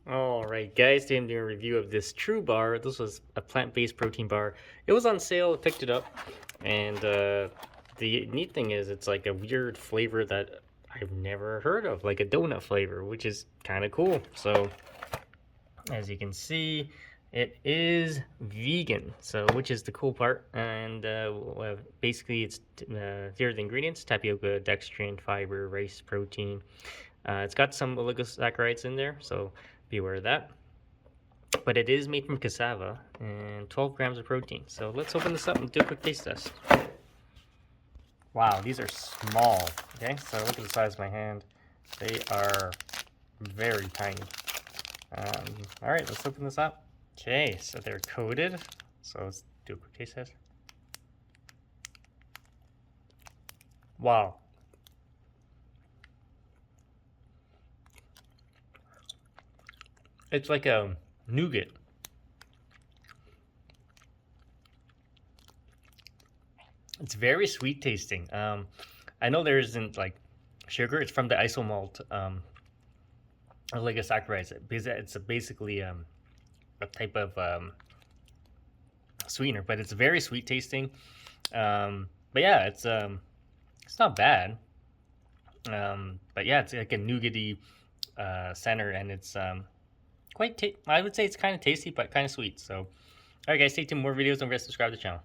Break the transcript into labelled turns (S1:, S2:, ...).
S1: Alright guys, today I'm doing a review of this Trubar. This was a plant-based protein bar. It was on sale, I picked it up, and the neat thing is it's like a weird flavor that I've never heard of, like a donut flavor, which is kind of cool. So, as you can see, it is vegan, so which is the cool part. And well, basically here are the ingredients: tapioca, dextrin, fiber, rice protein. It's got some oligosaccharides in there, so be aware of that. But it is made from cassava and 12 grams of protein. So let's open this up and do a quick taste test. Wow, these are small. Okay, so look at the size of my hand. They are very tiny. All right, let's open this up. Okay, so they're coated. So let's do a quick taste test. Wow. It's like a nougat. It's very sweet tasting. I know there isn't like sugar. It's from the isomalt oligosaccharides. It's basically a type of sweetener, but it's very sweet tasting. But yeah, it's not bad. But yeah, it's like a nougaty center, and it's I would say it's kind of tasty, but kind of sweet. So, all right, guys, stay tuned. More videos. Don't forget to subscribe to the channel.